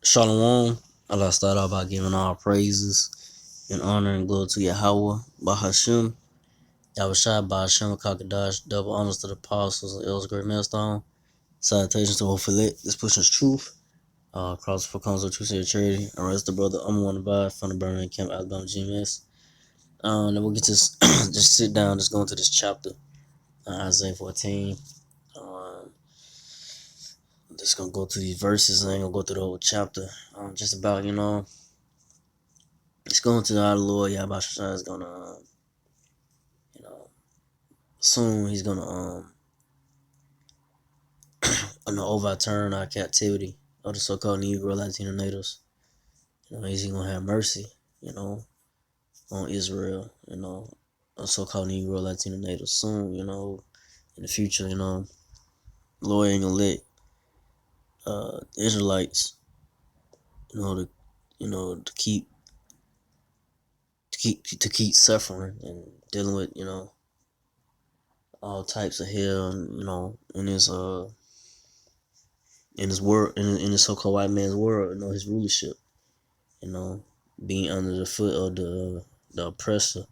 Shalom. Allah start off by giving all praises and honor and glory to Yahweh, Bahashim, Yahushua, Bahashim, Kakadash, double honors to the apostles and elders, great millstone. Salutations to Ophilet, this pushing truth. Cross for comes with True Charity. Arrest the brother, I'm one by from the Birmingham Camp, Alabama GMS. Then we'll get to just sit down, just go into this chapter, Isaiah 14. Just gonna go through these verses. I ain't gonna go through the whole chapter. Just about, it's going to our Lord Yahweh is gonna, soon he's gonna overturn our captivity of the so-called Negro Latino natives. He's gonna have mercy, on Israel, on so-called Negro Latino natives soon, in the future, Lord ain't gonna let Israelites, to keep suffering and dealing with, all types of hell, in his world, in his so-called white man's world, his rulership, being under the foot of the oppressor,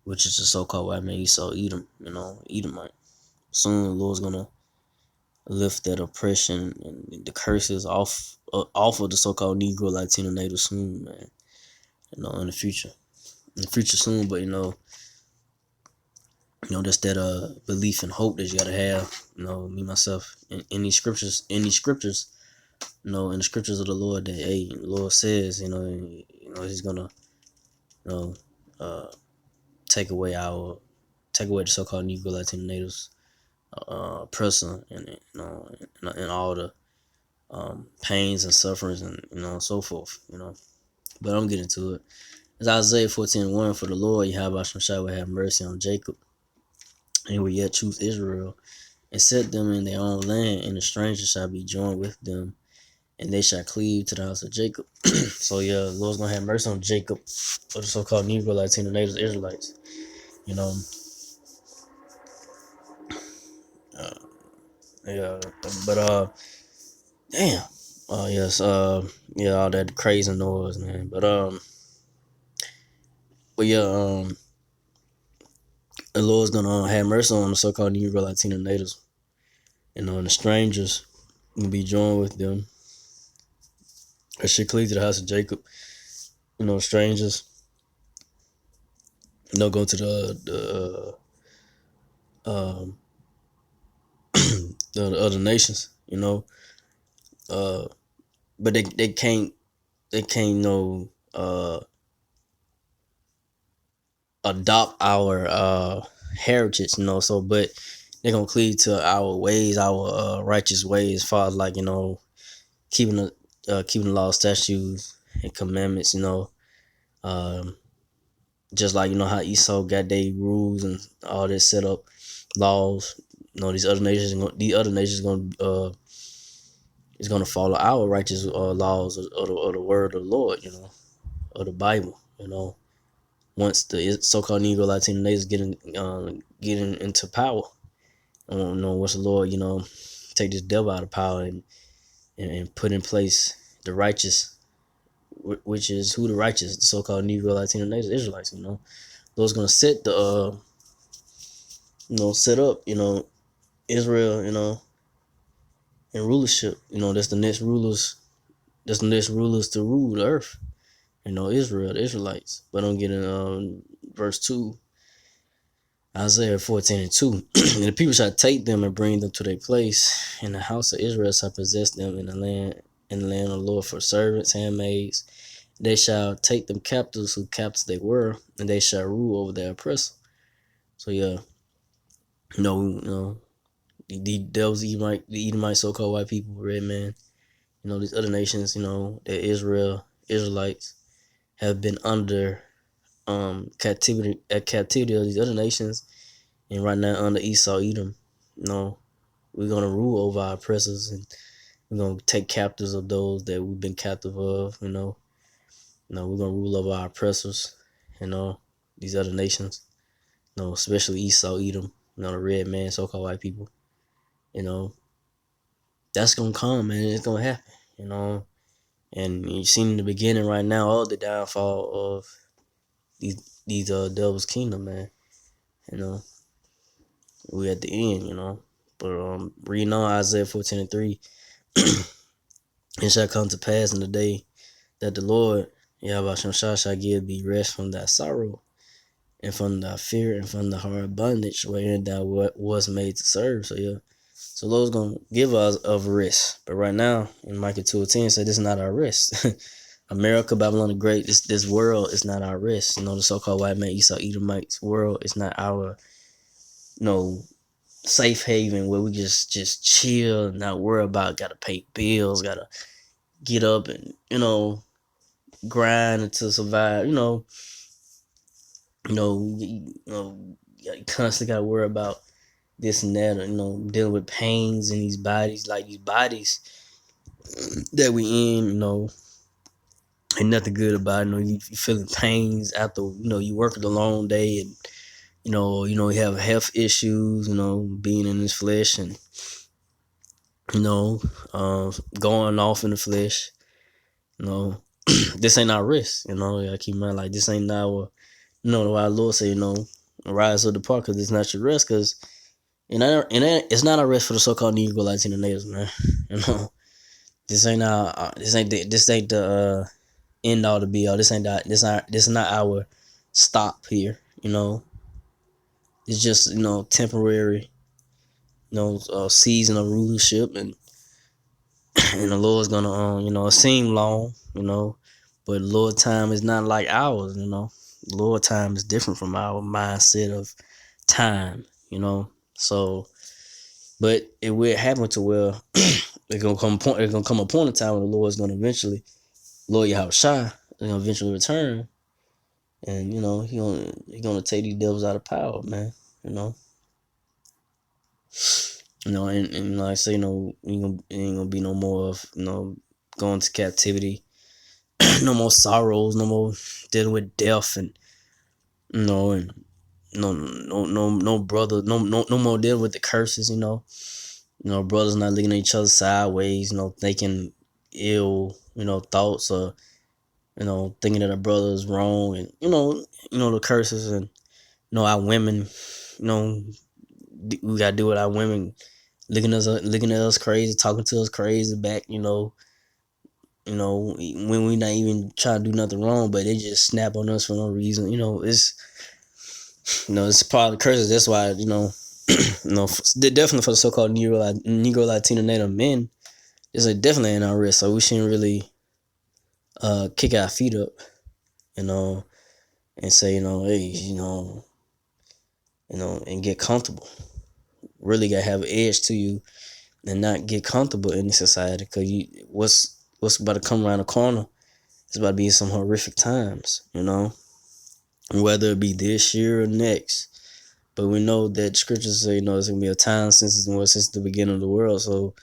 which is the so-called white man Esau, Edom, Edomite. Soon the Lord's gonna lift that oppression and the curses off of the so-called Negro Latino natives soon, man. In the future soon, but that's that belief and hope that you gotta have. Me myself in these scriptures, in the scriptures of the Lord, that the Lord says, He's gonna, take away the so-called Negro Latino natives, oppressor, and all the pains and sufferings and so forth. But I'm getting to it. It's Isaiah 14:1. For the Lord Yahweh Shai will have mercy on Jacob, and will yet choose Israel, and set them in their own land, and the stranger shall be joined with them, and they shall cleave to the house of Jacob. So the Lord's gonna have mercy on Jacob, or the so-called Negro Latino natives, Israelites. Yeah, but damn. Oh yes, all that crazy noise, man. But the Lord's gonna have mercy on the so-called Negro Latino natives, and the strangers will be joined with them. They should cleave to the house of Jacob. Strangers, go to the other nations. But they can't adopt our heritage. So but they're gonna cleave to our ways, our righteous ways, as far as like keeping the law, statutes, and commandments. Just like how Esau got their rules and all this set up laws. These other nations gonna is gonna follow our righteous laws of the word of the Lord. Of the Bible. Once the so-called Negro Latino natives getting into power, once the Lord take this devil out of power and put in place the righteous, which is who the righteous, the so-called Negro Latino natives, Israelites. Lord's gonna set set up Israel, and rulership. That's the next rulers. That's the next rulers to rule the earth. Israel, the Israelites. But I'm getting verse 2, Isaiah 14:2. And the people shall take them and bring them to their place, and the house of Israel shall possess them in the land of the Lord for servants, handmaids. They shall take them captives who captives they were, and they shall rule over their oppressor. So those Edomite so-called white people, red man, these other nations, that Israelites have been under captivity of these other nations, and right now under Esau, Edom. We're gonna rule over our oppressors, and we're gonna take captives of those that we've been captive of. We're gonna rule over our oppressors, these other nations. Especially Esau, Edom. The red man, so-called white people. That's gonna come, man. It's gonna happen. And you've seen in the beginning right now all the downfall of these devil's kingdom, man. You know, we at the end, But reading on Isaiah 14:3, it shall come to pass in the day that the Lord Yahweh shall give thee rest from thy sorrow, and from thy fear, and from the hard bondage wherein thou was made to serve. So yeah. So Lord's gonna give us of rest. But right now, in Micah 2:10 said this is not our rest. America, Babylon the Great, this world is not our rest. The so-called white man, Esau, Edomite's world is not our, safe haven where we just chill and not worry about gotta pay bills, gotta get up and, grind to survive, you constantly gotta worry about this and that, dealing with pains in these bodies, like these bodies that we in, ain't nothing good about it. You feeling pains after, you worked a long day and, you have health issues, being in this flesh and, going off in the flesh, this ain't our risk, I keep in mind, like, this ain't our, why our Lord say, rise up the park, because it's not your rest, because, it's not our rest for the so-called Negro, Latino natives, man, this ain't the end all to be all. This is not our stop here, it's just, temporary, season of rulership, and and the Lord's gonna, it seem long, but Lord time is not like ours, Lord time is different from our mindset of time, So, but it will happen to where it's gonna come a point in time when the Lord's gonna eventually, Lord Yahweh Shai, is gonna eventually return, and he gonna take these devils out of power, man. And like I say, ain't gonna be no more of, going to captivity, no more sorrows, no more dealing with death, and and no brother, no more dealing with the curses, brothers not looking at each other sideways, thinking ill, thoughts, or thinking that a brother is wrong, and the curses, and our women, we gotta deal with our women looking at us crazy, talking to us crazy back, when we not even trying to do nothing wrong, but they just snap on us for no reason. It's part of the curses. That's why, definitely for the so-called Negro Latino Native men, it's definitely in our risk. So we shouldn't really kick our feet up, and say, hey, and get comfortable. Really gotta have an edge to you and not get comfortable in this society, because what's about to come around the corner, it's about to be some horrific times, whether it be this year or next. But we know that scriptures say, it's gonna be a time since the beginning of the world. So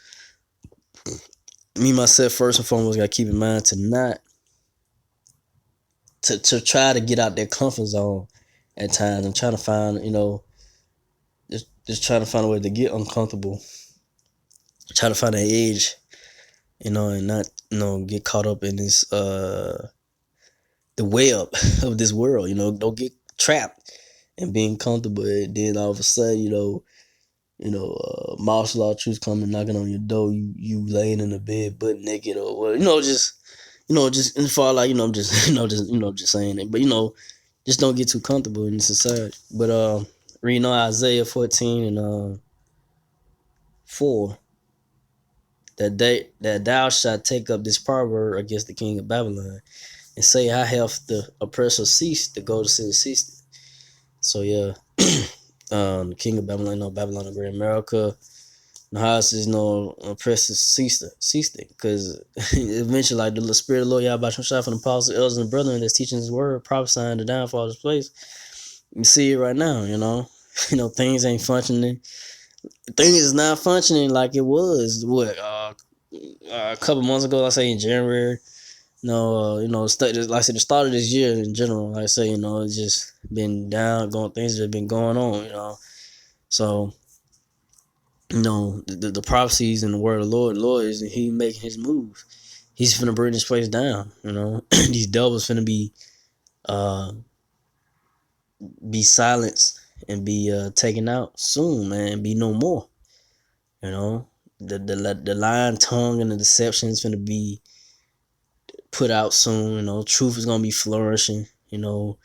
me myself, first and foremost, gotta keep in mind to not to try to get out their comfort zone at times and trying to find, just trying to find a way to get uncomfortable, try to find an edge, and not, get caught up in this the web of this world, don't get trapped and being comfortable, and then all of a sudden, martial law troops coming knocking on your door, you laying in the bed butt naked, or what, just in far, like, I'm just just saying it, but just don't get too comfortable in society. But reading on Isaiah 14 and 4, that thou shalt take up this proverb against the king of Babylon, and say, how hath the oppressor ceased, the golden city ceased. So yeah, the king of Babylon, Babylon the Great, America, the house is oppressor ceased it, because eventually, like, the spirit of the Lord Yahweh Shai from the apostles, elders, and brethren that's teaching his word, prophesying the downfall of this place. You see it right now, things ain't functioning. Things is not functioning like it was a couple months ago. I say in January. Like I said, the start of this year in general, like I say, it's just been things that have been going on, So, the prophecies and the word of the Lord is he making his move. He's finna bring this place down. These devils finna uh be silenced and be taken out soon, man. Be no more. You know, the lying tongue and the deception is gonna be put out soon. Truth is gonna be flourishing. The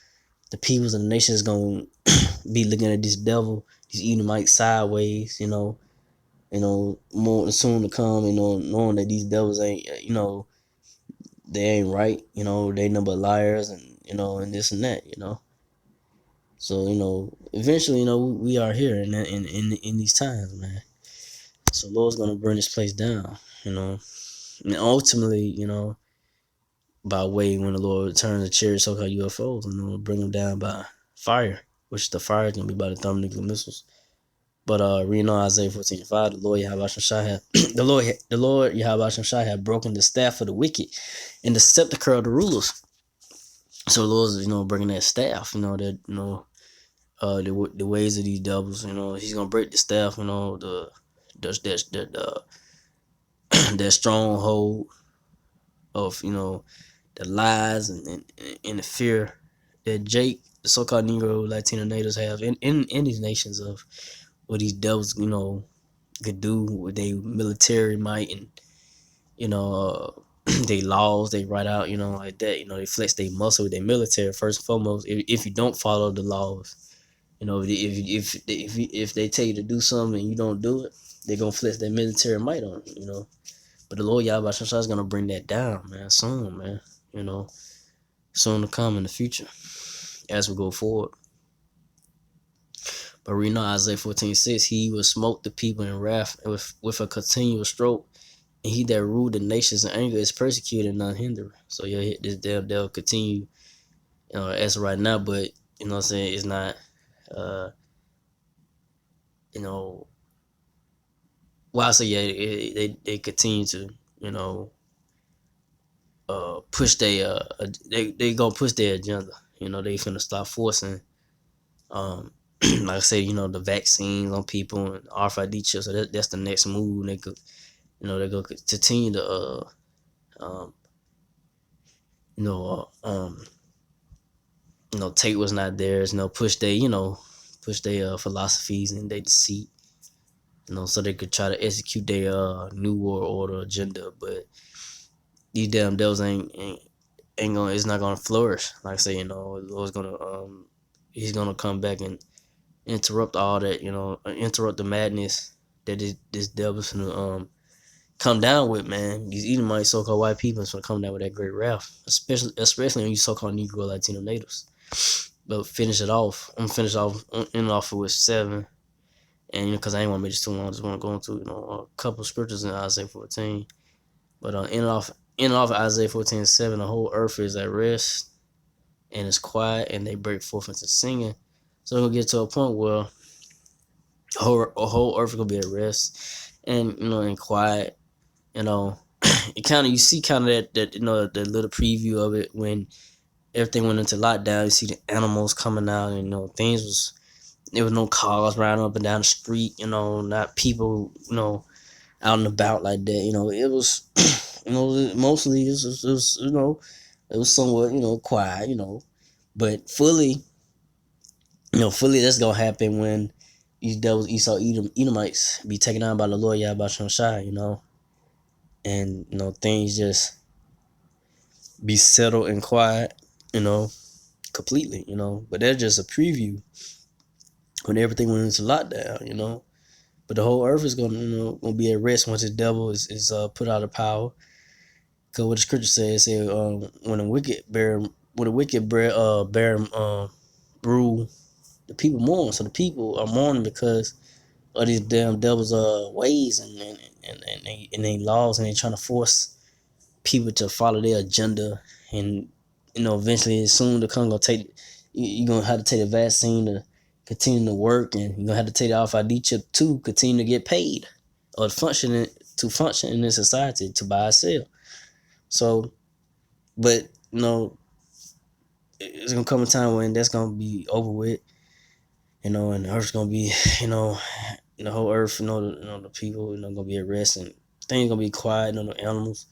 peoples and the nations gonna be looking at this devil, these Edomites sideways. More soon to come. Knowing that these devils ain't, they ain't right. They number liars and this and that. So eventually, we are here in these times, man. So Lord's gonna burn this place down. And ultimately, by way when the Lord returns the chariot, so-called UFOs, bring them down by fire, which the fire is gonna be by the thermonuclear missiles. But reading on Isaiah 14:5, the Lord Yahweh Shai had the Lord Yahweh Shai had broken the staff of the wicked and the scepter of the rulers. So the Lord's bringing that staff, the ways of these devils. He's gonna break the staff. That that stronghold of the lies and the fear that Jake, the so-called Negro Latino natives have in these nations of what these devils could do with their military might and they laws they write out like that. They flex their muscle with their military first and foremost. If you don't follow the laws, if they tell you to do something and you don't do it, they're gonna flex their military might on you. But the Lord Yahweh Shai is gonna bring that down, man, soon, man. Soon to come in the future as we go forward. But we know Isaiah 14:6, he will smote the people in wrath with a continual stroke, and he that ruled the nations in anger is persecuted and not hindered. So yeah, they'll continue, as of right now, but what I'm saying, it's not well, I say yeah, they continue to, push they gonna push their agenda. They finna start forcing like I said, the vaccines on people and RFID chips. So that's the next move. They could, they go continue to, um, take what's not theirs. Push their philosophies and their deceit. So they could try to execute their new world order agenda. But these damn devils ain't gonna. It's not gonna flourish. Like I say, the Lord's gonna he's gonna come back and interrupt all that, interrupt the madness that this devil's gonna come down with, man. These Edomites, so-called white people, is gonna come down with that great wrath, especially on you so-called Negro Latino natives. But finish it off. I'm gonna finish off with 7, and because I ain't want to make this too long, I just want to go into a couple of scriptures in Isaiah 14. But ending off Isaiah 14:7, the whole earth is at rest and it's quiet, and they break forth into singing. So we're gonna get to a point where a whole earth is gonna be at rest and and quiet. It kind of, you see kind of that the little preview of it when everything went into lockdown. You see the animals coming out, and there was no cars riding up and down the street. Not people out and about like that. It was mostly it was somewhat quiet. But fully that's gonna happen when these devils Edomites be taken out by the Lord Yahweh Shai. And things just be settled and quiet, completely, but that's just a preview when everything went into lockdown. But the whole earth is gonna be at rest once the devil is put out of power. Because what the scripture says, when the wicked bear rule, the people mourn. So the people are mourning because of these damn devils ways and they laws, and they trying to force people to follow their agenda. And eventually soon the come gonna take, you're gonna have to take the vaccine to continue to work, and you're gonna have to take the RFID chip to continue to get paid or function in this society, to buy or sell. So, but it's gonna come a time when that's gonna be over with, and the earth's gonna be, the whole earth, the people, gonna be at rest, and things gonna be quiet, the animals.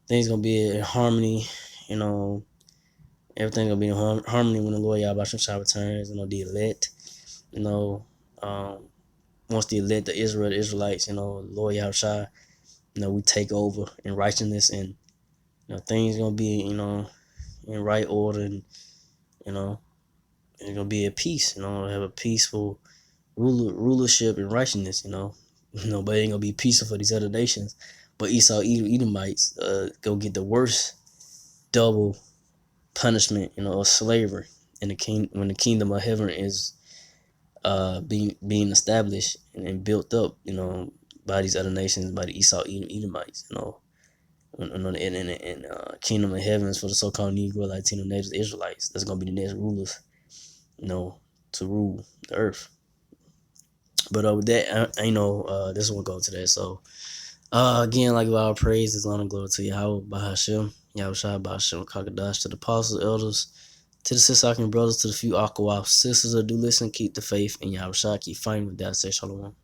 things gonna be in harmony. You know, everything gonna be in harmony when the Lord Yahweh Shah returns. You know, the elect. You know, once the elect, the Israelites. You know, Lord Yahweh Shah. You know, we take over in righteousness, and you know things gonna be in right order, and you know it's gonna be at peace. You know, have a peaceful rulership and righteousness. But it ain't gonna be peaceful for these other nations. But Esau, Edomites, go get the worst double punishment, of slavery in the king when the kingdom of heaven is being established and built up, by these other nations, by the Esau Edomites, and kingdom of heavens for the so-called Negro, Latino, Native Israelites. That's gonna be the next rulers, to rule the earth. But with that, this one go to that. So again, like our praise is honor and glory to Yahweh, Bahashem, Yahweh Shai, Bahashem, Kakadash, to the apostles, elders, to the Sisakin brothers, to the few Akawaf sisters that do listen, keep the faith, and Yahweh Shai, keep fighting with that. Say shalom.